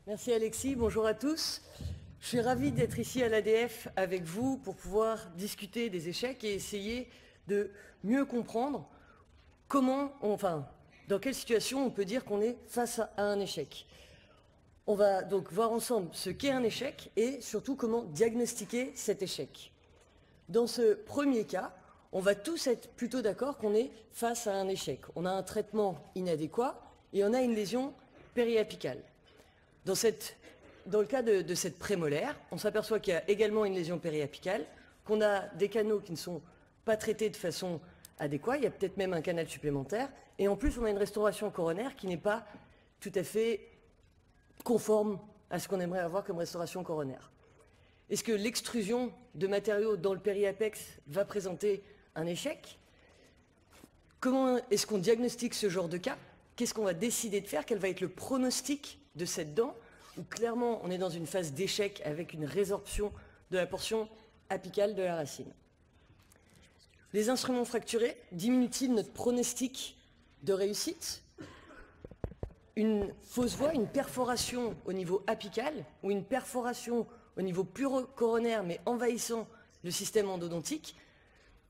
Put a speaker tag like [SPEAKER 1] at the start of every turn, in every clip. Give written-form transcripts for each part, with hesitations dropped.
[SPEAKER 1] Merci Alexis, bonjour à tous. Je suis ravi d'être ici à l'ADF avec vous pour pouvoir discuter des échecs et essayer de mieux comprendre dans quelle situation on peut dire qu'on est face à un échec. On va donc voir ensemble ce qu'est un échec et surtout comment diagnostiquer cet échec. Dans ce premier cas, on va tous être plutôt d'accord qu'on est face à un échec. On a un traitement inadéquat et on a une lésion périapicale. Dans le cas de cette prémolaire, on s'aperçoit qu'il y a également une lésion périapicale, qu'on a des canaux qui ne sont pas traités de façon adéquate, il y a peut-être même un canal supplémentaire, et en plus on a une restauration coronaire qui n'est pas tout à fait conforme à ce qu'on aimerait avoir comme restauration coronaire. Est-ce que l'extrusion de matériaux dans le périapex va présenter un échec? Comment est-ce qu'on diagnostique ce genre de cas? Qu'est-ce qu'on va décider de faire? Quel va être le pronostic de cette dent, où clairement on est dans une phase d'échec avec une résorption de la portion apicale de la racine. Les instruments fracturés diminuent-ils notre pronostic de réussite? Une fausse voie, une perforation au niveau apical ou une perforation au niveau coronaire mais envahissant le système endodontique,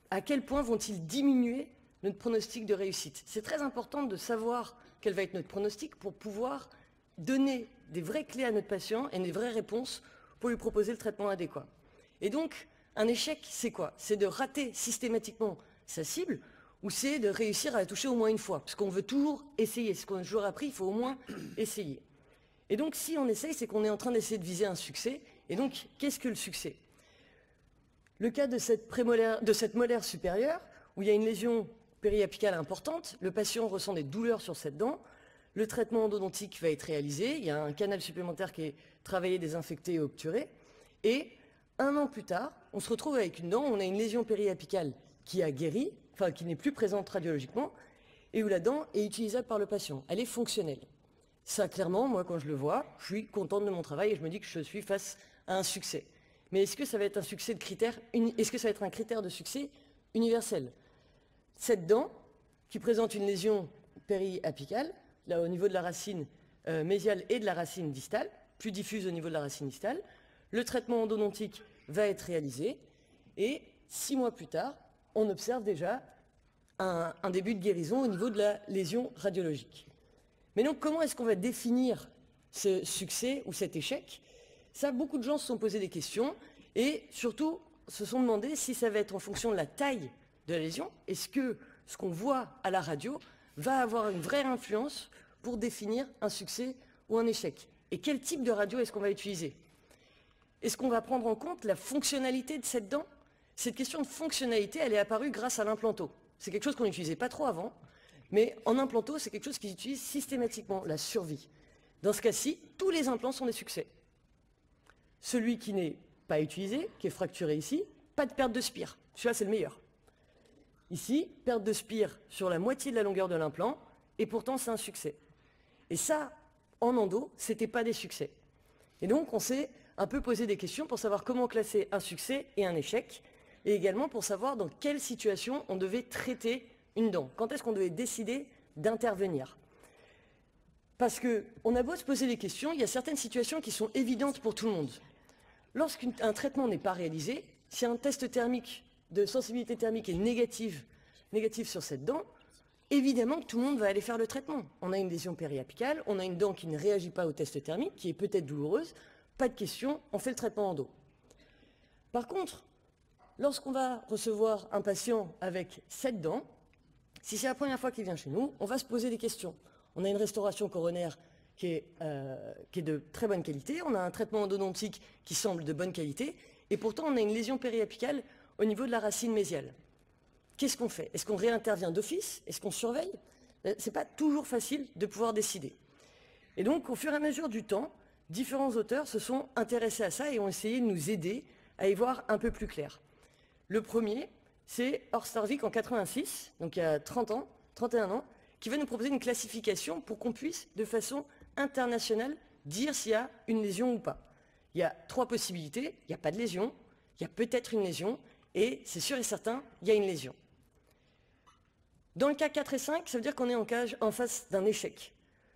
[SPEAKER 1] à quel point vont-ils diminuer notre pronostic de réussite? C'est très important de savoir quel va être notre pronostic pour pouvoir donner des vraies clés à notre patient et des vraies réponses pour lui proposer le traitement adéquat. Et donc, un échec, c'est quoi? C'est de rater systématiquement sa cible ou c'est de réussir à la toucher au moins une fois? Parce qu'on veut toujours essayer. Ce qu'on a toujours appris, il faut au moins essayer. Et donc, si on essaye, c'est qu'on est en train d'essayer de viser un succès. Et donc, qu'est-ce que le succès? Le cas de cette molaire supérieure, où il y a une lésion périapicale importante, le patient ressent des douleurs sur cette dent, le traitement endodontique va être réalisé, il y a un canal supplémentaire qui est travaillé, désinfecté et obturé, et 1 an plus tard, on se retrouve avec une dent, on a une lésion périapicale qui a guéri, enfin qui n'est plus présente radiologiquement, et où la dent est utilisable par le patient, elle est fonctionnelle. Ça, clairement, moi, quand je le vois, je suis contente de mon travail et je me dis que je suis face à un succès. Mais est-ce que ça va être un succès de critère, est-ce que ça va être un critère de succès universel? Cette dent, qui présente une lésion périapicale, là au niveau de la racine mésiale et de la racine distale, plus diffuse au niveau de la racine distale, le traitement endodontique va être réalisé et 6 mois plus tard, on observe déjà un début de guérison au niveau de la lésion radiologique. Mais donc comment est-ce qu'on va définir ce succès ou cet échec? Ça, beaucoup de gens se sont posé des questions et surtout se sont demandé si ça va être en fonction de la taille de la lésion. Est-ce que ce qu'on voit à la radio va avoir une vraie influence pour définir un succès ou un échec? Et quel type de radio est-ce qu'on va utiliser? Est-ce qu'on va prendre en compte la fonctionnalité de cette dent? Cette question de fonctionnalité, elle est apparue grâce à l'implanto. C'est quelque chose qu'on n'utilisait pas trop avant, mais en implanto, c'est quelque chose qu'ils utilisent systématiquement, la survie. Dans ce cas-ci, tous les implants sont des succès. Celui qui n'est pas utilisé, qui est fracturé ici, pas de perte de spire. Celui-là, c'est le meilleur. Ici, perte de spire sur la moitié de la longueur de l'implant, et pourtant c'est un succès. Et ça, en endo, c'était pas des succès. Et donc on s'est un peu posé des questions pour savoir comment classer un succès et un échec, et également pour savoir dans quelle situation on devait traiter une dent. Quand est-ce qu'on devait décider d'intervenir? Parce qu'on a beau se poser des questions, il y a certaines situations qui sont évidentes pour tout le monde. Lorsqu'un traitement n'est pas réalisé, si un test thermique de sensibilité thermique est négatif sur cette dent, évidemment que tout le monde va aller faire le traitement. On a une lésion périapicale, on a une dent qui ne réagit pas au test thermique, qui est peut-être douloureuse, pas de question, on fait le traitement endo. Par contre, lorsqu'on va recevoir un patient avec cette dent, si c'est la première fois qu'il vient chez nous, on va se poser des questions. On a une restauration coronaire qui est de très bonne qualité, on a un traitement endodontique qui semble de bonne qualité, et pourtant on a une lésion périapicale au niveau de la racine mésiale. Qu'est-ce qu'on fait? Est-ce qu'on réintervient d'office? Est-ce qu'on surveille? Ce n'est pas toujours facile de pouvoir décider. Et donc, au fur et à mesure du temps, différents auteurs se sont intéressés à ça et ont essayé de nous aider à y voir un peu plus clair. Le premier, c'est Orstarvik en 86, donc il y a 31 ans, qui va nous proposer une classification pour qu'on puisse, de façon internationale, dire s'il y a une lésion ou pas. Il y a 3 possibilités, il n'y a pas de lésion, il y a peut-être une lésion, et c'est sûr et certain, il y a une lésion. Dans le cas 4 et 5, ça veut dire qu'on est en face d'un échec.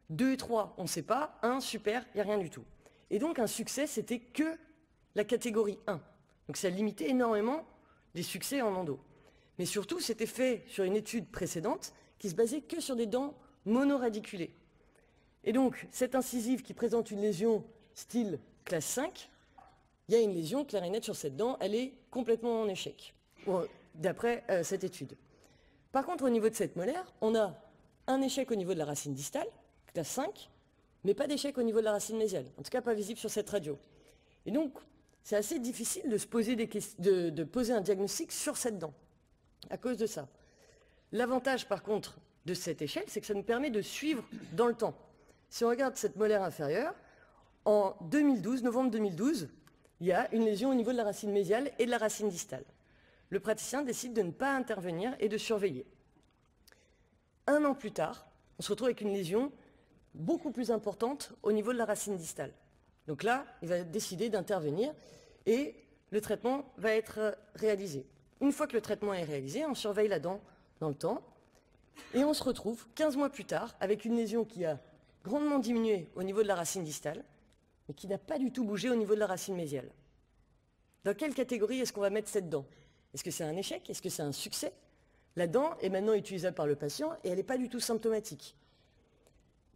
[SPEAKER 1] 2 et 3, on ne sait pas. 1, super, il n'y a rien du tout. Et donc un succès, c'était que la catégorie 1. Donc ça limitait énormément les succès en endo. Mais surtout, c'était fait sur une étude précédente qui se basait que sur des dents monoradiculées. Et donc, cette incisive qui présente une lésion style classe 5, il y a une lésion claire et nette sur cette dent, elle est complètement en échec, d'après cette étude. Par contre, au niveau de cette molaire, on a un échec au niveau de la racine distale, classe 5, mais pas d'échec au niveau de la racine mésiale, en tout cas pas visible sur cette radio. Et donc, c'est assez difficile de se poser de poser un diagnostic sur cette dent, à cause de ça. L'avantage, par contre, de cette échelle, c'est que ça nous permet de suivre dans le temps. Si on regarde cette molaire inférieure, en 2012, novembre 2012, il y a une lésion au niveau de la racine mésiale et de la racine distale. Le praticien décide de ne pas intervenir et de surveiller. 1 an plus tard, on se retrouve avec une lésion beaucoup plus importante au niveau de la racine distale. Donc là, il va décider d'intervenir et le traitement va être réalisé. Une fois que le traitement est réalisé, on surveille la dent dans le temps et on se retrouve 15 mois plus tard avec une lésion qui a grandement diminué au niveau de la racine distale, mais qui n'a pas du tout bougé au niveau de la racine mésiale. Dans quelle catégorie est-ce qu'on va mettre cette dent? Est-ce que c'est un échec? Est-ce que c'est un succès? La dent est maintenant utilisable par le patient et elle n'est pas du tout symptomatique.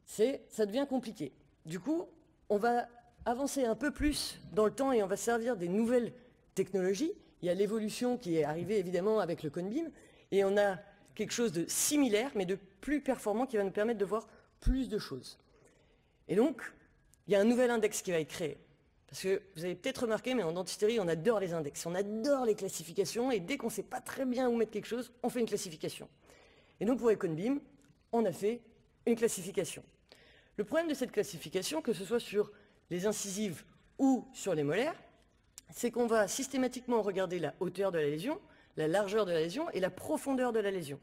[SPEAKER 1] Ça devient compliqué. Du coup, on va avancer un peu plus dans le temps et on va servir des nouvelles technologies. Il y a l'évolution qui est arrivée évidemment avec le cone beam et on a quelque chose de similaire mais de plus performant qui va nous permettre de voir plus de choses. Et donc, il y a un nouvel index qui va être créé. Parce que vous avez peut-être remarqué, mais en dentisterie, on adore les index, on adore les classifications, et dès qu'on ne sait pas très bien où mettre quelque chose, on fait une classification. Et donc pour EconBeam, on a fait une classification. Le problème de cette classification, que ce soit sur les incisives ou sur les molaires, c'est qu'on va systématiquement regarder la hauteur de la lésion, la largeur de la lésion et la profondeur de la lésion.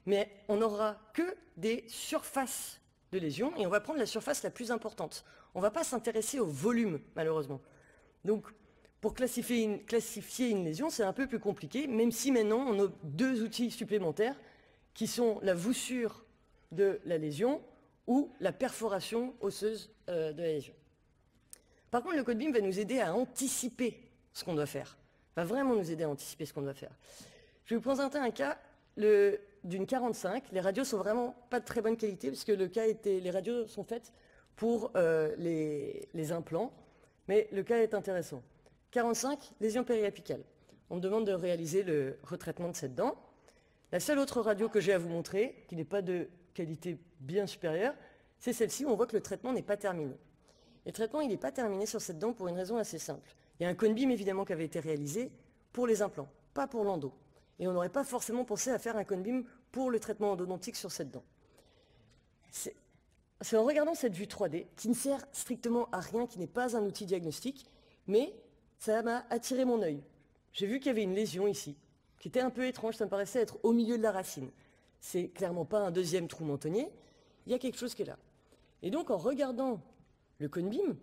[SPEAKER 1] Mais on n'aura que des surfaces de lésion et on va prendre la surface la plus importante. On ne va pas s'intéresser au volume, malheureusement. Donc, pour classifier une lésion, c'est un peu plus compliqué, même si maintenant on a 2 outils supplémentaires qui sont la voussure de la lésion ou la perforation osseuse de la lésion. Par contre, le code BIM va nous aider à anticiper ce qu'on doit faire. Va vraiment nous aider à anticiper ce qu'on doit faire. Je vais vous présenter un cas d'une 45. Les radios sont vraiment pas de très bonne qualité parce que les radios sont faites pour les implants, mais le cas est intéressant. 45, lésion périapicale. On me demande de réaliser le retraitement de cette dent. La seule autre radio que j'ai à vous montrer, qui n'est pas de qualité bien supérieure, c'est celle-ci où on voit que le traitement n'est pas terminé. Et le traitement, il n'est pas terminé sur cette dent pour une raison assez simple. Il y a un cone beam évidemment qui avait été réalisé pour les implants, pas pour l'endo. Et on n'aurait pas forcément pensé à faire un cone beam pour le traitement endodontique sur cette dent. C'est en regardant cette vue 3D, qui ne sert strictement à rien, qui n'est pas un outil diagnostique, mais ça m'a attiré mon œil. J'ai vu qu'il y avait une lésion ici, qui était un peu étrange, ça me paraissait être au milieu de la racine. C'est clairement pas un deuxième trou mentonnier, il y a quelque chose qui est là. Et donc en regardant le cone beam,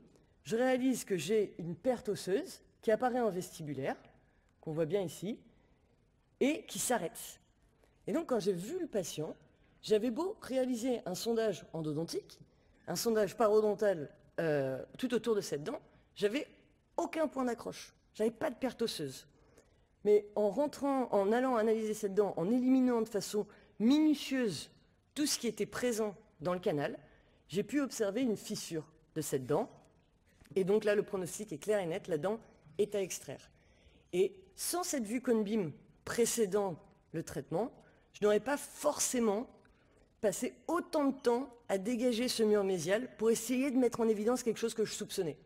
[SPEAKER 1] je réalise que j'ai une perte osseuse qui apparaît en vestibulaire, qu'on voit bien ici, et qui s'arrête. Et donc quand j'ai vu le patient, j'avais beau réaliser un sondage endodontique, un sondage parodontal tout autour de cette dent, j'avais aucun point d'accroche, j'avais pas de perte osseuse. Mais en allant analyser cette dent, en éliminant de façon minutieuse tout ce qui était présent dans le canal, j'ai pu observer une fissure de cette dent. Et donc là, le pronostic est clair et net, la dent est à extraire. Et sans cette vue cone beam précédant le traitement, je n'aurais pas forcément passé autant de temps à dégager ce mur mésial pour essayer de mettre en évidence quelque chose que je soupçonnais.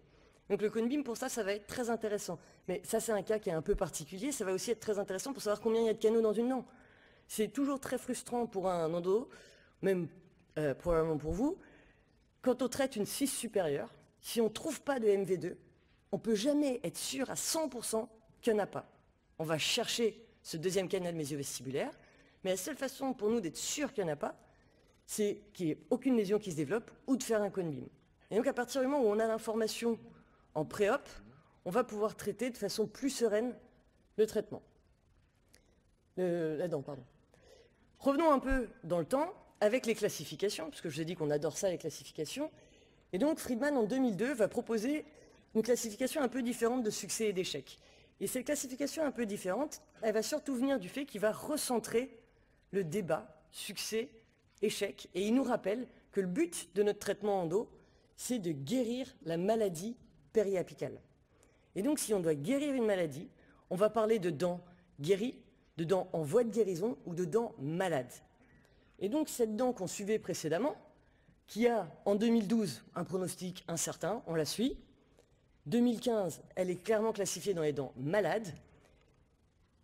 [SPEAKER 1] Donc le cone beam, pour ça, ça va être très intéressant. Mais ça, c'est un cas qui est un peu particulier. Ça va aussi être très intéressant pour savoir combien il y a de canaux dans une dent. C'est toujours très frustrant pour un endo, même probablement pour vous. Quand on traite une 6 supérieure, si on ne trouve pas de MV2, on ne peut jamais être sûr à 100% qu'il n'y en a pas. On va chercher ce deuxième canal mésio-vestibulaire, mais la seule façon pour nous d'être sûr qu'il n'y en a pas, c'est qu'il n'y ait aucune lésion qui se développe ou de faire un cone beam. Et donc à partir du moment où on a l'information en pré-op, on va pouvoir traiter de façon plus sereine le traitement. La dent, pardon. Revenons un peu dans le temps avec les classifications, parce que je vous ai dit qu'on adore ça, les classifications. Et donc Friedman, en 2002, va proposer une classification un peu différente de succès et d'échec. Et cette classification un peu différente, elle va surtout venir du fait qu'il va recentrer le débat succès, échec. Et il nous rappelle que le but de notre traitement endo, c'est de guérir la maladie périapicale. Et donc si on doit guérir une maladie, on va parler de dents guéries, de dents en voie de guérison ou de dents malades. Et donc cette dent qu'on suivait précédemment, qui a en 2012 un pronostic incertain, on la suit. 2015, elle est clairement classifiée dans les dents malades.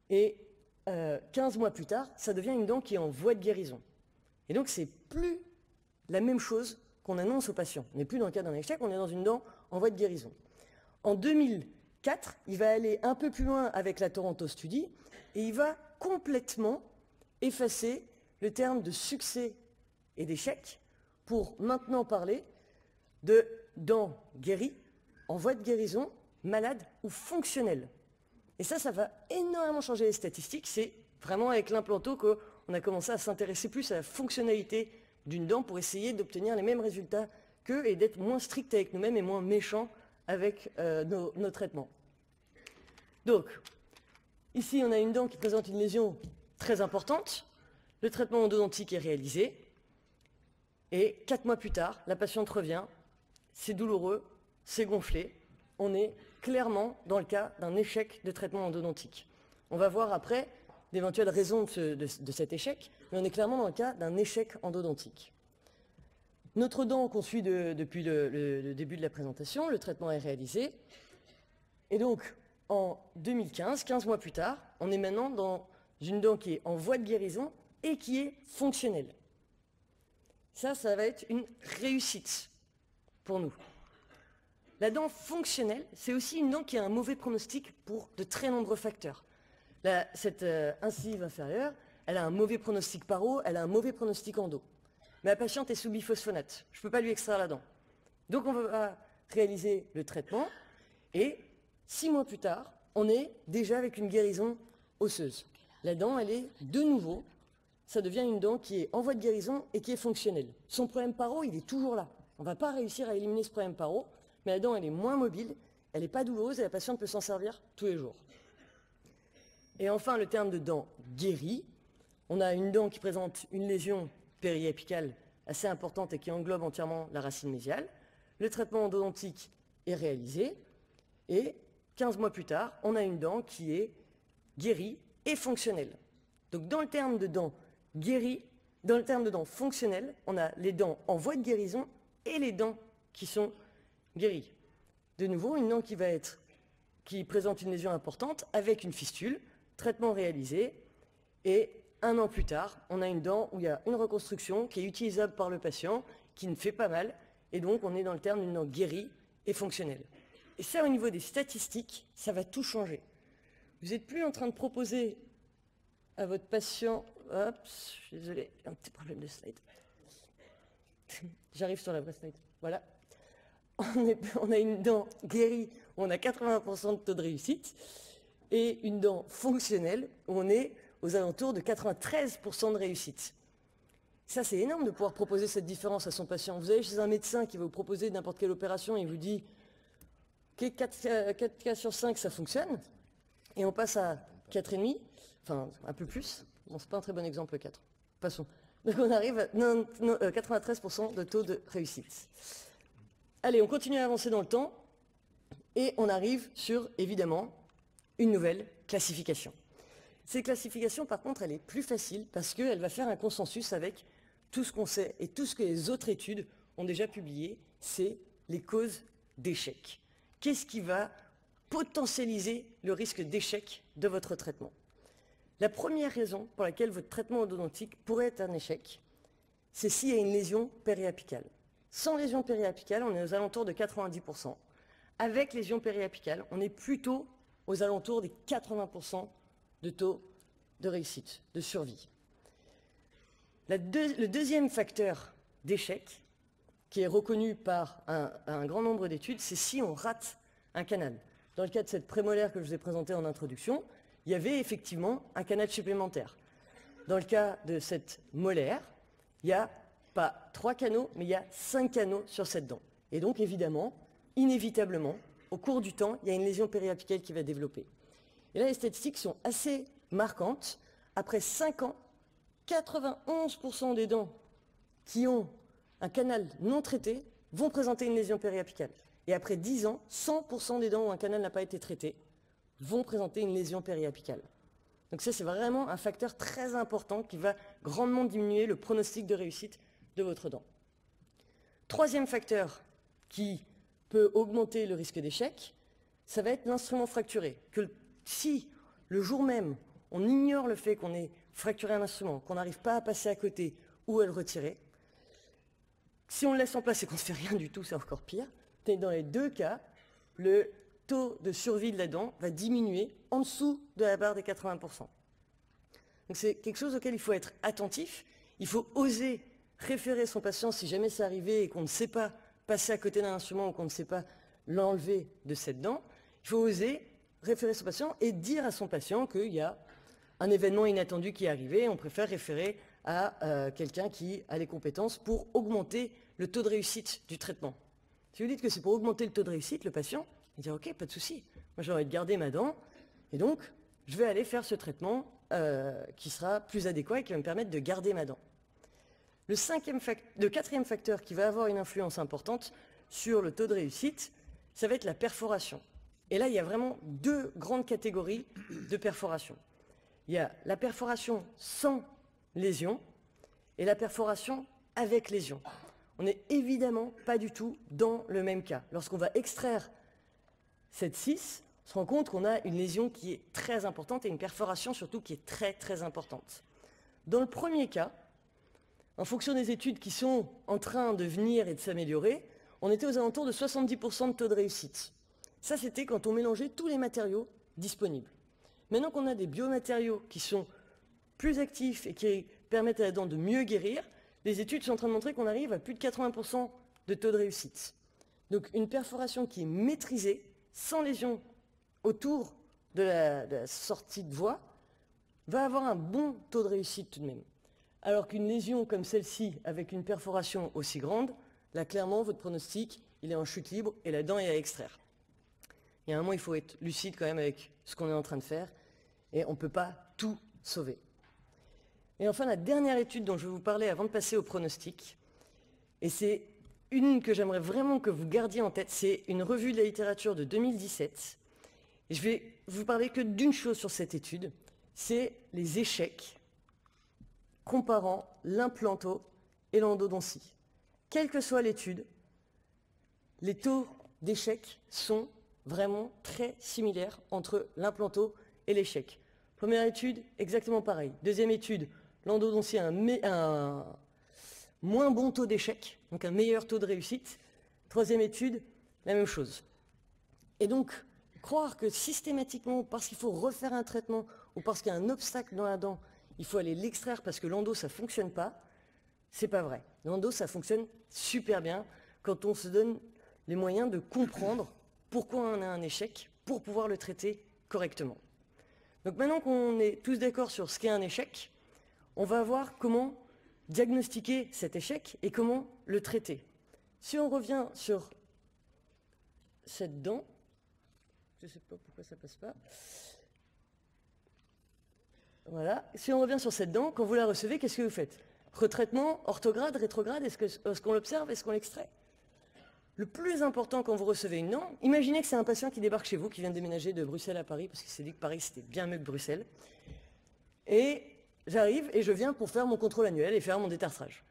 [SPEAKER 1] Et 15 mois plus tard, ça devient une dent qui est en voie de guérison. Et donc c'est plus la même chose qu'on annonce aux patients. On n'est plus dans le cas d'un échec, on est dans une dent en voie de guérison. En 2004, il va aller un peu plus loin avec la Toronto Study et il va complètement effacer le terme de succès et d'échec pour maintenant parler de dents guéries, en voie de guérison, malades ou fonctionnelles. Et ça va énormément changer les statistiques. C'est vraiment avec l'implanto qu'on a commencé à s'intéresser plus à la fonctionnalité d'une dent pour essayer d'obtenir les mêmes résultats qu'eux et d'être moins strict avec nous-mêmes et moins méchants avec nos traitements. Donc, ici, on a une dent qui présente une lésion très importante. Le traitement endodontique est réalisé. Et 4 mois plus tard, la patiente revient. C'est douloureux, c'est gonflé. On est clairement dans le cas d'un échec de traitement endodontique. On va voir après d'éventuelles raisons de cet échec, mais on est clairement dans le cas d'un échec endodontique. Notre dent qu'on suit depuis le début de la présentation, le traitement est réalisé. Et donc, en 2015, 15 mois plus tard, on est maintenant dans une dent qui est en voie de guérison et qui est fonctionnelle. Ça va être une réussite pour nous. La dent fonctionnelle, c'est aussi une dent qui a un mauvais pronostic pour de très nombreux facteurs. Cette incisive inférieure, elle a un mauvais pronostic paro, elle a un mauvais pronostic endo. Mais la patiente est sous biphosphonate, je ne peux pas lui extraire la dent. Donc on va réaliser le traitement et 6 mois plus tard, on est déjà avec une guérison osseuse. La dent, elle est de nouveau, ça devient une dent qui est en voie de guérison et qui est fonctionnelle. Son problème paro, il est toujours là. On ne va pas réussir à éliminer ce problème paro, mais la dent, elle est moins mobile, elle n'est pas douloureuse et la patiente peut s'en servir tous les jours. Et enfin, le terme de dent guérie. On a une dent qui présente une lésion périapicale assez importante et qui englobe entièrement la racine mésiale. Le traitement endodontique est réalisé et 15 mois plus tard, on a une dent qui est guérie et fonctionnelle. Donc dans le terme de dent guérie, dans le terme de dent fonctionnelle, on a les dents en voie de guérison et les dents qui sont guéries. De nouveau, une dent qui présente une lésion importante avec une fistule, traitement réalisé, et 1 an plus tard, on a une dent où il y a une reconstruction qui est utilisable par le patient, qui ne fait pas mal, et donc on est dans le terme d'une dent guérie et fonctionnelle. Et ça, au niveau des statistiques, ça va tout changer. Vous n'êtes plus en train de proposer à votre patient... Hop, je suis désolé, j'ai un petit problème de slide. J'arrive sur la vraie slide. Voilà. On a une dent guérie où on a 80% de taux de réussite et une dent fonctionnelle où on est aux alentours de 93% de réussite. Ça, c'est énorme de pouvoir proposer cette différence à son patient. Vous allez chez un médecin qui va vous proposer n'importe quelle opération et il vous dit que 4 cas sur 5, ça fonctionne. Et on passe à 4,5, enfin un peu plus. Bon, c'est pas un très bon exemple, le 4. Passons. Donc on arrive à 93% de taux de réussite. Allez, on continue à avancer dans le temps et on arrive sur, évidemment, une nouvelle classification. Cette classification, par contre, elle est plus facile parce qu'elle va faire un consensus avec tout ce qu'on sait et tout ce que les autres études ont déjà publié, c'est les causes d'échec. Qu'est-ce qui va potentialiser le risque d'échec de votre traitement? La première raison pour laquelle votre traitement endodontique pourrait être un échec, c'est s'il y a une lésion périapicale. Sans lésion périapicale, on est aux alentours de 90%. Avec lésion périapicale, on est plutôt aux alentours des 80% de taux de réussite, de survie. Le deuxième facteur d'échec, qui est reconnu par un grand nombre d'études, c'est si on rate un canal. Dans le cas de cette prémolaire que je vous ai présentée en introduction, il y avait effectivement un canal supplémentaire. Dans le cas de cette molaire, il n'y a pas 3 canaux, mais il y a 5 canaux sur cette dent. Et donc évidemment, inévitablement, au cours du temps, il y a une lésion périapicale qui va développer. Et là, les statistiques sont assez marquantes. Après 5 ans, 91% des dents qui ont un canal non traité vont présenter une lésion périapicale. Et après 10 ans, 100% des dents où un canal n'a pas été traité vont présenter une lésion périapicale. Donc ça, c'est vraiment un facteur très important qui va grandement diminuer le pronostic de réussite de votre dent. Troisième facteur qui peut augmenter le risque d'échec, ça va être l'instrument fracturé. Que si le jour même, on ignore le fait qu'on ait fracturé un instrument, qu'on n'arrive pas à passer à côté ou à le retirer, si on le laisse en place et qu'on ne fait rien du tout, c'est encore pire. Dans les 2 cas, le taux de survie de la dent va diminuer en dessous de la barre des 80%. Donc c'est quelque chose auquel il faut être attentif. Il faut oser référer son patient si jamais c'est arrivé et qu'on ne sait pas passer à côté d'un instrument ou qu'on ne sait pas l'enlever de cette dent. Il faut oser référer son patient et dire à son patient qu'il y a un événement inattendu qui est arrivé. On préfère référer à quelqu'un qui a les compétences pour augmenter le taux de réussite du traitement. Si vous dites que c'est pour augmenter le taux de réussite, le patient, il dit ok, pas de souci. Moi j'ai envie de garder ma dent et donc je vais aller faire ce traitement qui sera plus adéquat et qui va me permettre de garder ma dent. Le quatrième facteur qui va avoir une influence importante sur le taux de réussite, ça va être la perforation. Et là, il y a vraiment 2 grandes catégories de perforation. Il y a la perforation sans lésion et la perforation avec lésion. On n'est évidemment pas du tout dans le même cas. Lorsqu'on va extraire cette 6, on se rend compte qu'on a une lésion qui est très importante et une perforation surtout qui est très très importante. Dans le premier cas, en fonction des études qui sont en train de venir et de s'améliorer, on était aux alentours de 70% de taux de réussite. Ça, c'était quand on mélangeait tous les matériaux disponibles. Maintenant qu'on a des biomatériaux qui sont plus actifs et qui permettent à la dent de mieux guérir, les études sont en train de montrer qu'on arrive à plus de 80% de taux de réussite. Donc une perforation qui est maîtrisée, sans lésion autour de la sortie de voie, va avoir un bon taux de réussite tout de même. Alors qu'une lésion comme celle-ci, avec une perforation aussi grande, là clairement votre pronostic, il est en chute libre et la dent est à extraire. Il y a un moment, il faut être lucide quand même avec ce qu'on est en train de faire et on ne peut pas tout sauver. Et enfin, la dernière étude dont je vais vous parler avant de passer au pronostic, et c'est une que j'aimerais vraiment que vous gardiez en tête, c'est une revue de la littérature de 2017. Et je vais vous parler que d'une chose sur cette étude, c'est les échecs comparant l'implanto et l'endodontie. Quelle que soit l'étude, les taux d'échec sont vraiment très similaires entre l'implanto et l'échec. Première étude, exactement pareil. Deuxième étude, l'endodontie a un moins bon taux d'échec, donc un meilleur taux de réussite. Troisième étude, la même chose. Et donc, croire que systématiquement, parce qu'il faut refaire un traitement ou parce qu'il y a un obstacle dans la dent, il faut aller l'extraire parce que l'endo, ça ne fonctionne pas, c'est pas vrai. L'endo, ça fonctionne super bien quand on se donne les moyens de comprendre pourquoi on a un échec pour pouvoir le traiter correctement. Donc maintenant qu'on est tous d'accord sur ce qu'est un échec, on va voir comment diagnostiquer cet échec et comment le traiter. Si on revient sur cette dent, je ne sais pas pourquoi ça ne passe pas. Voilà. Si on revient sur cette dent, quand vous la recevez, qu'est-ce que vous faites? Retraitement, orthograde, rétrograde, est-ce qu'on l'observe, est-ce qu'on l'extrait? Le plus important quand vous recevez une dent, imaginez que c'est un patient qui débarque chez vous, qui vient de déménager de Bruxelles à Paris, parce qu'il s'est dit que Paris c'était bien mieux que Bruxelles. Et j'arrive et je viens pour faire mon contrôle annuel et faire mon détartrage.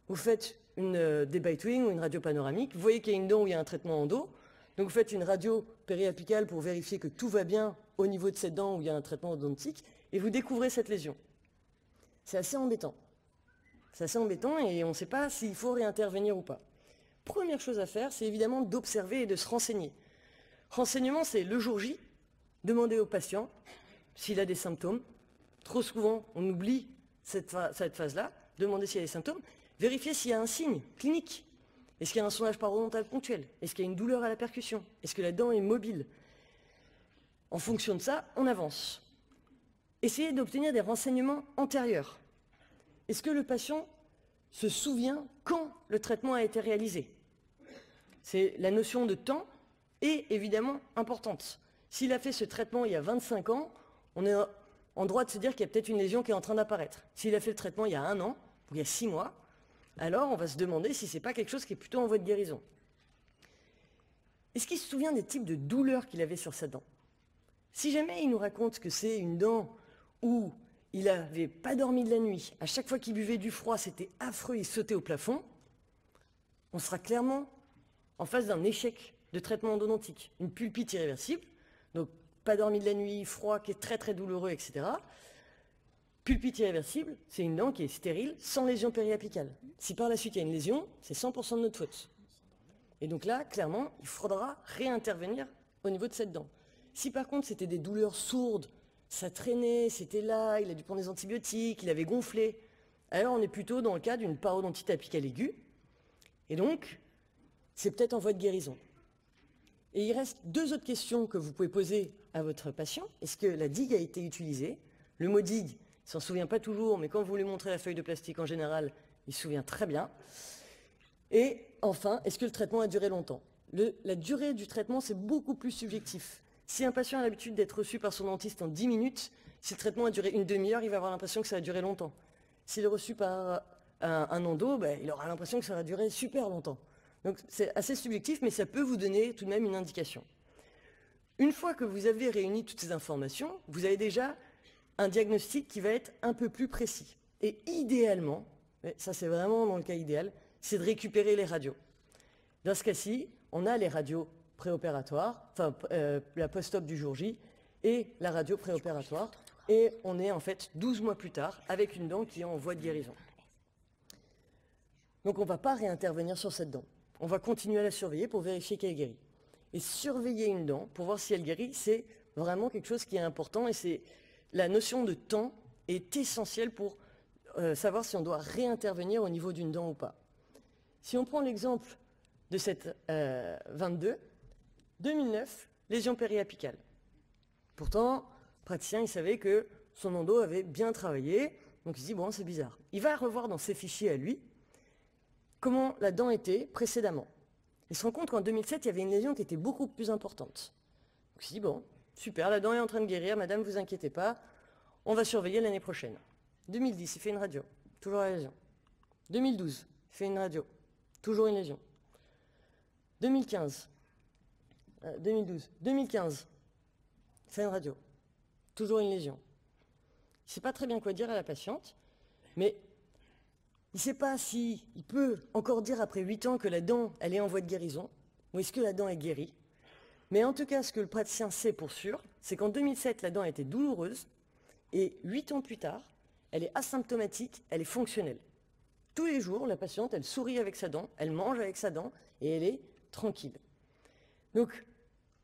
[SPEAKER 1] Vous faites une débite-wing ou une radio panoramique, vous voyez qu'il y a une dent où il y a un traitement endo, donc vous faites une radio périapicale pour vérifier que tout va bien au niveau de cette dent où il y a un traitement endodontique, et vous découvrez cette lésion. C'est assez embêtant. C'est assez embêtant et on ne sait pas s'il faut réintervenir ou pas. Première chose à faire, c'est évidemment d'observer et de se renseigner. Renseignement, c'est le jour J, demander au patient s'il a des symptômes. Trop souvent, on oublie cette phase-là, demander s'il y a des symptômes, vérifier s'il y a un signe clinique. Est-ce qu'il y a un sondage parodontal ponctuel? Est-ce qu'il y a une douleur à la percussion? Est-ce que la dent est mobile? En fonction de ça, on avance. Essayez d'obtenir des renseignements antérieurs. Est-ce que le patient se souvient quand le traitement a été réalisé? C'est la notion de temps est évidemment importante. S'il a fait ce traitement il y a 25 ans, on est en droit de se dire qu'il y a peut-être une lésion qui est en train d'apparaître. S'il a fait le traitement il y a 1 an, ou il y a 6 mois, alors on va se demander si ce n'est pas quelque chose qui est plutôt en voie de guérison. Est-ce qu'il se souvient des types de douleurs qu'il avait sur sa dent? Si jamais il nous raconte que c'est une dent où il n'avait pas dormi de la nuit, à chaque fois qu'il buvait du froid, c'était affreux, il sautait au plafond, on sera clairement en face d'un échec de traitement endodontique. Une pulpite irréversible, donc pas dormi de la nuit, froid qui est très très douloureux, etc. Pulpite irréversible, c'est une dent qui est stérile, sans lésion périapicale. Si par la suite il y a une lésion, c'est 100% de notre faute. Et donc là, clairement, il faudra réintervenir au niveau de cette dent. Si par contre c'était des douleurs sourdes, ça traînait, c'était là, il a dû prendre des antibiotiques, il avait gonflé, alors on est plutôt dans le cas d'une parodontite apicale aiguë. Et donc, c'est peut-être en voie de guérison. Et il reste 2 autres questions que vous pouvez poser à votre patient. Est-ce que la digue a été utilisée? Le mot digue, il ne s'en souvient pas toujours, mais quand vous lui montrez la feuille de plastique en général, il se souvient très bien. Et enfin, est-ce que le traitement a duré longtemps? La durée du traitement, c'est beaucoup plus subjectif. Si un patient a l'habitude d'être reçu par son dentiste en 10 minutes, si le traitement a duré une demi-heure, il va avoir l'impression que ça a duré longtemps. S'il est reçu par un endo, il aura l'impression que ça va durer super longtemps. Donc c'est assez subjectif, mais ça peut vous donner tout de même une indication. Une fois que vous avez réuni toutes ces informations, vous avez déjà un diagnostic qui va être un peu plus précis. Et idéalement, ça c'est vraiment dans le cas idéal, c'est de récupérer les radios. Dans ce cas-ci, on a les radios préopératoires, enfin la post-op du jour J et la radio préopératoire, et on est en fait 12 mois plus tard avec une dent qui est en voie de guérison. Donc on ne va pas réintervenir sur cette dent. On va continuer à la surveiller pour vérifier qu'elle guérit. Et surveiller une dent pour voir si elle guérit, c'est vraiment quelque chose qui est important, et c'est la notion de temps est essentielle pour savoir si on doit réintervenir au niveau d'une dent ou pas. Si on prend l'exemple de cette 22, 2009, lésion périapicale. Pourtant, le praticien, il savait que son endo avait bien travaillé, donc il se dit, bon, c'est bizarre. Il va revoir dans ses fichiers à lui comment la dent était précédemment. Il se rend compte qu'en 2007, il y avait une lésion qui était beaucoup plus importante. Donc il se dit, bon, super, la dent est en train de guérir, madame, vous inquiétez pas, on va surveiller l'année prochaine. 2010, il fait une radio, toujours la lésion. 2012, il fait une radio, toujours une lésion. 2015, 2012, 2015, il fait une radio, toujours une lésion. Il ne sait pas très bien quoi dire à la patiente, mais il ne sait pas s'il peut encore dire après 8 ans que la dent, elle est en voie de guérison, ou est-ce que la dent est guérie. Mais en tout cas, ce que le praticien sait pour sûr, c'est qu'en 2007, la dent était douloureuse, et 8 ans plus tard, elle est asymptomatique, elle est fonctionnelle. Tous les jours, la patiente, elle sourit avec sa dent, elle mange avec sa dent, et elle est tranquille. Donc,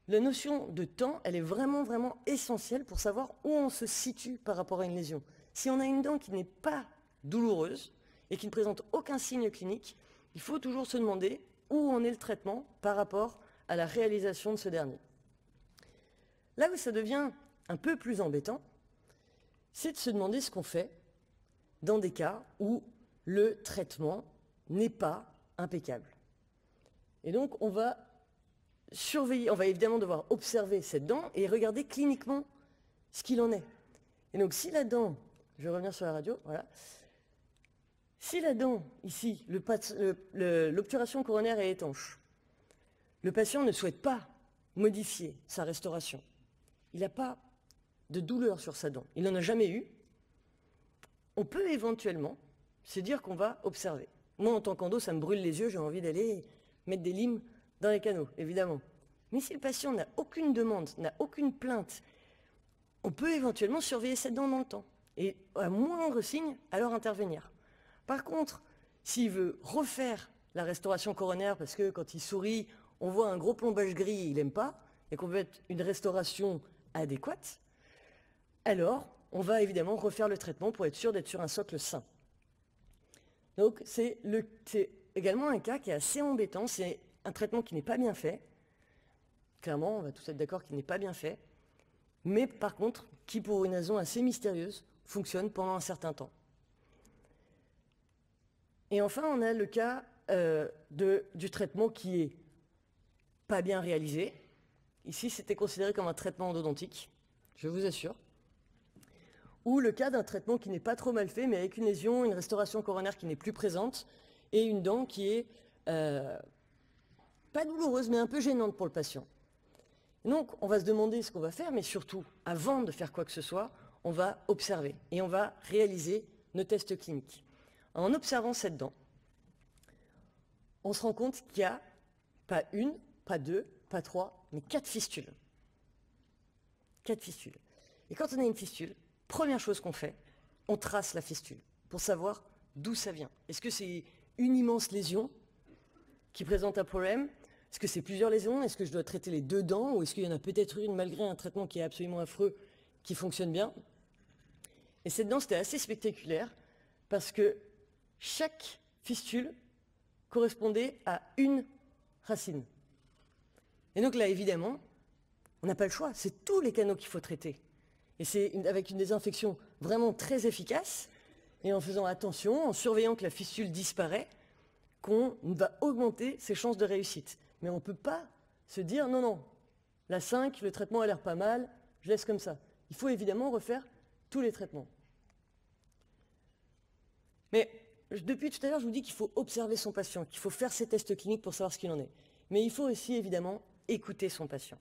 [SPEAKER 1] la notion de temps, elle est vraiment, vraiment essentielle pour savoir où on se situe par rapport à une lésion. Si on a une dent qui n'est pas douloureuse et qui ne présente aucun signe clinique, il faut toujours se demander où en est le traitement par rapport à la réalisation de ce dernier. Là où ça devient un peu plus embêtant, c'est de se demander ce qu'on fait dans des cas où le traitement n'est pas impeccable. Et donc, on va surveiller, on va évidemment devoir observer cette dent et regarder cliniquement ce qu'il en est. Et donc, si la dent, je vais revenir sur la radio, voilà. Si la dent, ici, l'obturation coronaire est étanche, le patient ne souhaite pas modifier sa restauration. Il n'a pas de douleur sur sa dent. Il n'en a jamais eu. On peut éventuellement se dire qu'on va observer. Moi, en tant qu'endo, ça me brûle les yeux, j'ai envie d'aller mettre des limes dans les canaux, évidemment. Mais si le patient n'a aucune demande, n'a aucune plainte, on peut éventuellement surveiller cette dent dans le temps. Et à moindre signe, alors intervenir. Par contre, s'il veut refaire la restauration coronaire, parce que quand il sourit, on voit un gros plombage gris, il n'aime pas, et qu'on veut une restauration adéquate, alors on va évidemment refaire le traitement pour être sûr d'être sur un socle sain. Donc c'est également un cas qui est assez embêtant, c'est un traitement qui n'est pas bien fait. Clairement, on va tous être d'accord qu'il n'est pas bien fait, mais par contre, qui pour une raison assez mystérieuse, fonctionne pendant un certain temps. Et enfin, on a le cas du traitement qui est pas bien réalisé. Ici, c'était considéré comme un traitement endodontique, je vous assure. Ou le cas d'un traitement qui n'est pas trop mal fait, mais avec une lésion, une restauration coronaire qui n'est plus présente, et une dent qui est pas douloureuse, mais un peu gênante pour le patient. Donc, on va se demander ce qu'on va faire, mais surtout, avant de faire quoi que ce soit, on va observer et on va réaliser nos tests cliniques. En observant cette dent, on se rend compte qu'il y a pas une, pas deux, pas trois, mais 4 fistules. 4 fistules. Et quand on a une fistule, première chose qu'on fait, on trace la fistule pour savoir d'où ça vient. Est-ce que c'est une immense lésion qui présente un problème? Est-ce que c'est plusieurs lésions? Est-ce que je dois traiter les 2 dents? Ou est-ce qu'il y en a peut-être une, malgré un traitement qui est absolument affreux, qui fonctionne bien? Et cette dent, c'était assez spectaculaire parce que chaque fistule correspondait à une racine. Et donc là, évidemment, on n'a pas le choix. C'est tous les canaux qu'il faut traiter. Et c'est avec une désinfection vraiment très efficace, et en faisant attention, en surveillant que la fistule disparaît, qu'on va augmenter ses chances de réussite. Mais on ne peut pas se dire, non, non, la 5, le traitement a l'air pas mal, je laisse comme ça. Il faut évidemment refaire tous les traitements. Mais depuis tout à l'heure, je vous dis qu'il faut observer son patient, qu'il faut faire ses tests cliniques pour savoir ce qu'il en est. Mais il faut aussi, évidemment, écouter son patient.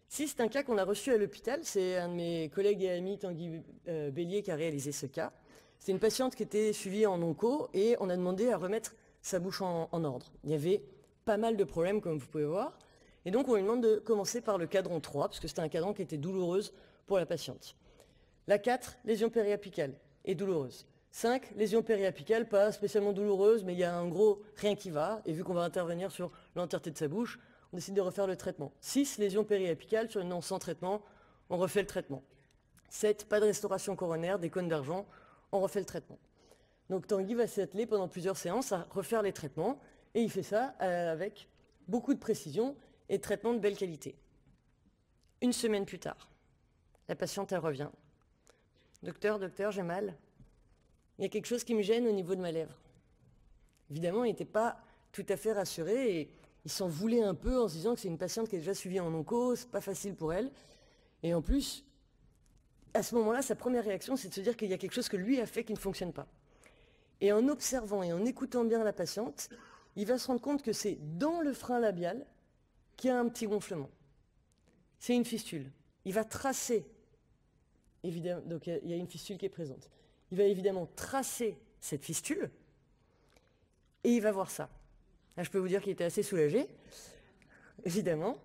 [SPEAKER 1] Si c'est un cas qu'on a reçu à l'hôpital, c'est un de mes collègues et amis, Tanguy Bélier, qui a réalisé ce cas. C'est une patiente qui était suivie en onco et on a demandé à remettre sa bouche en ordre. Il y avait pas mal de problèmes, comme vous pouvez voir. Et donc, on lui demande de commencer par le cadran 3, parce que c'était un cadran qui était douloureuse pour la patiente. La 4, lésion périapicale, est douloureuse. 5, lésion périapicale, pas spécialement douloureuse, mais il y a un gros rien qui va. Et vu qu'on va intervenir sur l'entièreté de sa bouche, on décide de refaire le traitement. 6, lésion périapicale, sur une dent sans traitement, on refait le traitement. 7, pas de restauration coronaire, des cônes d'argent, on refait le traitement. Donc Tanguy va s'atteler pendant plusieurs séances à refaire les traitements, et il fait ça avec beaucoup de précision et de traitements de belle qualité. Une semaine plus tard, la patiente, elle revient. Docteur, j'ai mal. Il y a quelque chose qui me gêne au niveau de ma lèvre. Évidemment, il n'était pas tout à fait rassuré et il s'en voulait un peu en se disant que c'est une patiente qui est déjà suivie en onco, c'est pas facile pour elle. Et en plus, à ce moment-là, sa première réaction, c'est de se dire qu'il y a quelque chose que lui a fait qui ne fonctionne pas. Et en observant et en écoutant bien la patiente, il va se rendre compte que c'est dans le frein labial qu'il y a un petit gonflement. C'est une fistule. Il va tracer, évidemment, donc il y a une fistule qui est présente. Il va évidemment tracer cette fistule et il va voir ça. Là, je peux vous dire qu'il était assez soulagé, évidemment.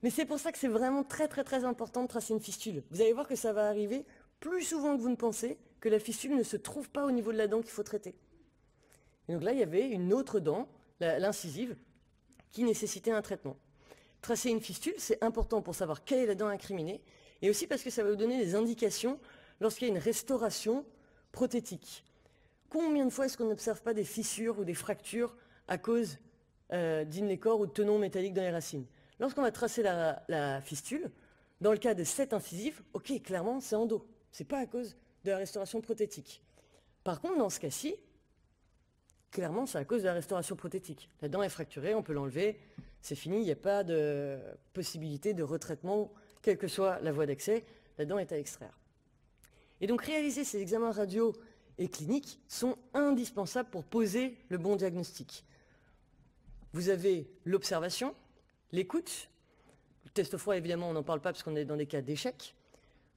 [SPEAKER 1] Mais c'est pour ça que c'est vraiment très très très important de tracer une fistule. Vous allez voir que ça va arriver plus souvent que vous ne pensez, que la fistule ne se trouve pas au niveau de la dent qu'il faut traiter. Et donc là, il y avait une autre dent, l'incisive, qui nécessitait un traitement. Tracer une fistule, c'est important pour savoir quelle est la dent incriminée, et aussi parce que ça va vous donner des indications lorsqu'il y a une restauration prothétique. Combien de fois est-ce qu'on n'observe pas des fissures ou des fractures à cause d'inlécor ou de tenons métalliques dans les racines? Lorsqu'on va tracer la fistule, dans le cas de cette incisive, ok, clairement, c'est endo. C'est pas à cause de la restauration prothétique. Par contre, dans ce cas-ci, clairement, c'est à cause de la restauration prothétique. La dent est fracturée, on peut l'enlever, c'est fini, il n'y a pas de possibilité de retraitement, quelle que soit la voie d'accès, la dent est à extraire. Et donc, réaliser ces examens radio et cliniques sont indispensables pour poser le bon diagnostic. Vous avez l'observation, l'écoute. Le test au froid, évidemment, on n'en parle pas parce qu'on est dans des cas d'échec.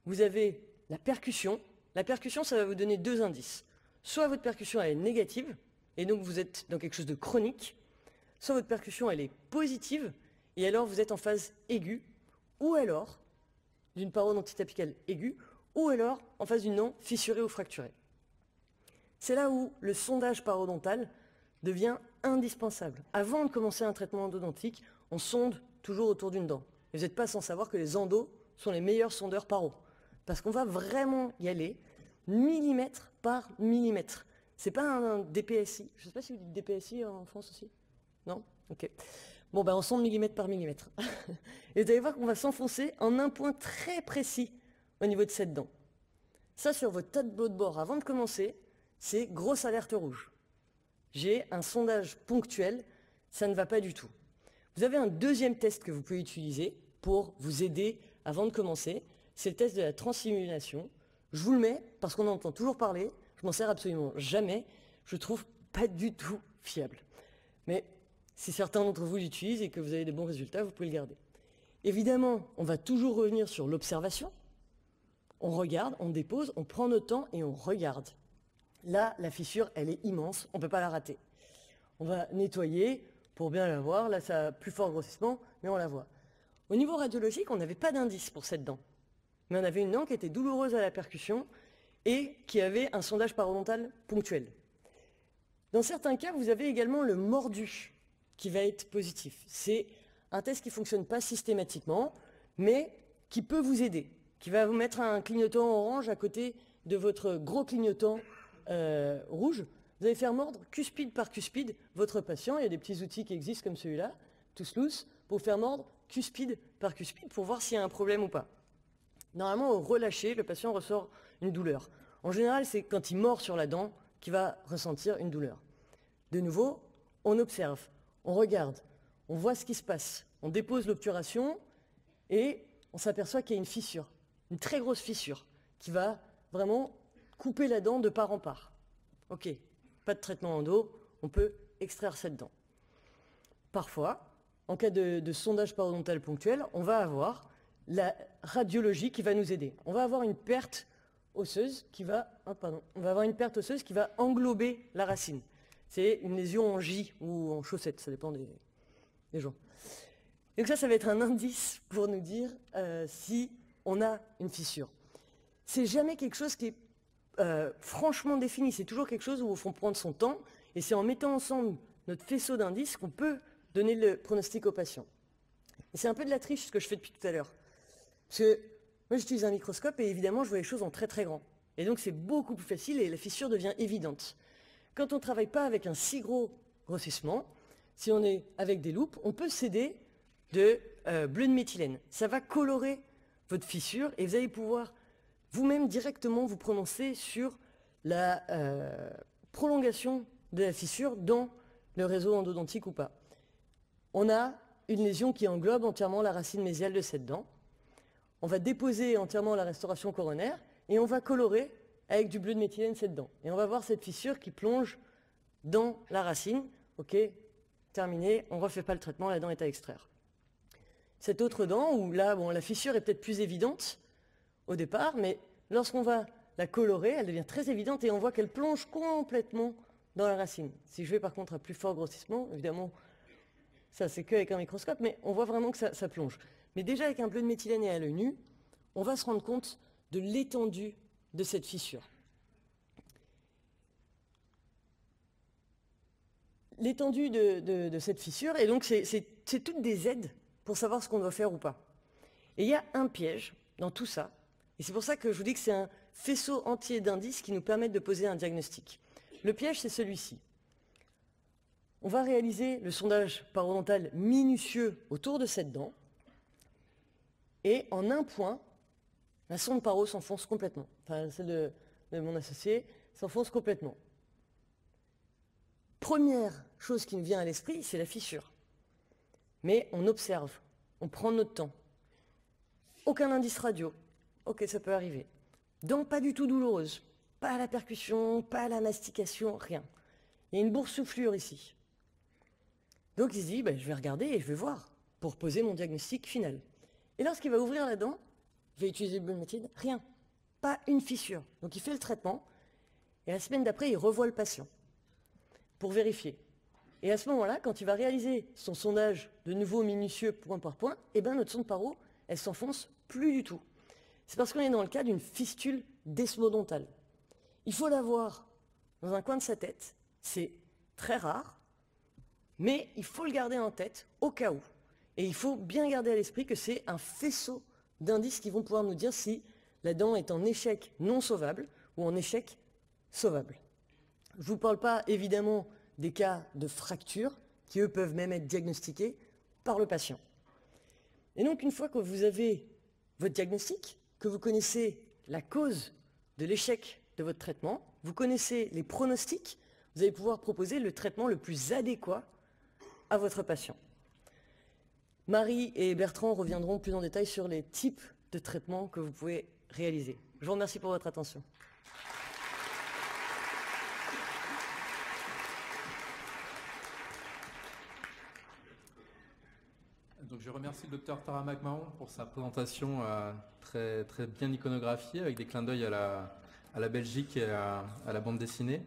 [SPEAKER 1] Vous avez la percussion. La percussion, ça va vous donner 2 indices. Soit votre percussion, elle est négative, et donc vous êtes dans quelque chose de chronique. Soit votre percussion, elle est positive, et alors vous êtes en phase aiguë, ou alors d'une parodontite apicale aiguë, ou alors en phase d'une dent fissurée ou fracturée. C'est là où le sondage parodontal devient indispensable. Avant de commencer un traitement endodontique, on sonde toujours autour d'une dent. Et vous n'êtes pas sans savoir que les endos sont les meilleurs sondeurs paro. Parce qu'on va vraiment y aller millimètre par millimètre. C'est pas un DPSI. Je ne sais pas si vous dites DPSI en France aussi. Non? Ok. Bon, ben on sonde millimètre par millimètre. Et vous allez voir qu'on va s'enfoncer en un point très précis au niveau de cette dent. Ça, sur votre tableau de bord, avant de commencer, c'est grosse alerte rouge. J'ai un sondage ponctuel, ça ne va pas du tout. Vous avez un deuxième test que vous pouvez utiliser pour vous aider avant de commencer. C'est le test de la transsimulation. Je vous le mets parce qu'on en entend toujours parler. Je m'en sers absolument jamais. Je le trouve pas du tout fiable. Mais si certains d'entre vous l'utilisent et que vous avez des bons résultats, vous pouvez le garder. Évidemment, on va toujours revenir sur l'observation. On regarde, on dépose, on prend notre temps et on regarde. Là, la fissure, elle est immense, on ne peut pas la rater. On va nettoyer pour bien la voir. Là, ça a plus fort grossissement, mais on la voit. Au niveau radiologique, on n'avait pas d'indice pour cette dent. Mais on avait une dent qui était douloureuse à la percussion et qui avait un sondage parodontal ponctuel. Dans certains cas, vous avez également le mordu qui va être positif. C'est un test qui ne fonctionne pas systématiquement, mais qui peut vous aider, qui va vous mettre un clignotant orange à côté de votre gros clignotant rouge. Vous allez faire mordre cuspide par cuspide votre patient. Il y a des petits outils qui existent comme celui-là, tous loose, pour faire mordre cuspide par cuspide pour voir s'il y a un problème ou pas. Normalement, au relâcher, le patient ressort une douleur. En général, c'est quand il mord sur la dent qu'il va ressentir une douleur. De nouveau, on observe, on regarde, on voit ce qui se passe. On dépose l'obturation et on s'aperçoit qu'il y a une fissure, une très grosse fissure, qui va vraiment couper la dent de part en part. Ok, pas de traitement endo, on peut extraire cette dent. Parfois, en cas de sondage parodontal ponctuel, on va avoir la radiologie qui va nous aider. On va avoir une perte osseuse qui va, englober la racine. C'est une lésion en J ou en chaussette, ça dépend des gens. Donc ça va être un indice pour nous dire si on a une fissure. C'est jamais quelque chose qui est franchement défini, c'est toujours quelque chose où il faut prendre son temps, et c'est en mettant ensemble notre faisceau d'indices qu'on peut donner le pronostic au patient. Et c'est un peu de la triche ce que je fais depuis tout à l'heure. Parce que moi j'utilise un microscope et évidemment je vois les choses en très très grand. Et donc c'est beaucoup plus facile et la fissure devient évidente. Quand on ne travaille pas avec un si gros grossissement, si on est avec des loupes, on peut s'aider de bleu de méthylène. Ça va colorer votre fissure et vous allez pouvoir vous-même directement vous prononcer sur la prolongation de la fissure dans le réseau endodontique ou pas. On a une lésion qui englobe entièrement la racine mésiale de cette dent. On va déposer entièrement la restauration coronaire et on va colorer avec du bleu de méthylène cette dent. Et on va voir cette fissure qui plonge dans la racine. Ok, terminé, on ne refait pas le traitement, la dent est à extraire. Cette autre dent, où là, bon, la fissure est peut-être plus évidente au départ, mais lorsqu'on va la colorer, elle devient très évidente et on voit qu'elle plonge complètement dans la racine. Si je vais par contre à plus fort grossissement, évidemment, ça c'est qu'avec un microscope, mais on voit vraiment que ça plonge. Mais déjà avec un bleu de méthylène et à l'œil nu, on va se rendre compte de l'étendue de cette fissure. L'étendue de cette fissure, et donc c'est toutes des aides pour savoir ce qu'on doit faire ou pas. Et il y a un piège dans tout ça, et c'est pour ça que je vous dis que c'est un faisceau entier d'indices qui nous permettent de poser un diagnostic. Le piège, c'est celui-ci. On va réaliser le sondage parodontal minutieux autour de cette dent, et en un point, la sonde paro s'enfonce complètement. Enfin, celle de mon associé s'enfonce complètement. Première chose qui nous vient à l'esprit, c'est la fissure. Mais on observe, on prend notre temps. Aucun indice radio. Ok, ça peut arriver. Dent pas du tout douloureuse. Pas à la percussion, pas à la mastication, rien. Il y a une boursouflure ici. Donc il se dit, je vais regarder et je vais voir pour poser mon diagnostic final. Et lorsqu'il va ouvrir la dent, il va utiliser le bleu de méthylène, rien. Pas une fissure. Donc il fait le traitement et la semaine d'après, il revoit le patient pour vérifier. Et à ce moment-là, quand il va réaliser son sondage de nouveau minutieux point par point, notre sonde paro, elle s'enfonce plus du tout. C'est parce qu'on est dans le cas d'une fistule desmodontale. Il faut l'avoir dans un coin de sa tête. C'est très rare, mais il faut le garder en tête au cas où. Et il faut bien garder à l'esprit que c'est un faisceau d'indices qui vont pouvoir nous dire si la dent est en échec non sauvable ou en échec sauvable. Je ne vous parle pas évidemment des cas de fracture qui, eux, peuvent même être diagnostiqués par le patient. Et donc, une fois que vous avez votre diagnostic, que vous connaissez la cause de l'échec de votre traitement, vous connaissez les pronostics, vous allez pouvoir proposer le traitement le plus adéquat à votre patient. Marie et Bertrand reviendront plus en détail sur les types de traitements que vous pouvez réaliser. Je vous remercie pour votre attention.
[SPEAKER 2] Donc je remercie le docteur Tara McMahon pour sa présentation très bien iconographiée, avec des clins d'œil à la Belgique et à la bande dessinée.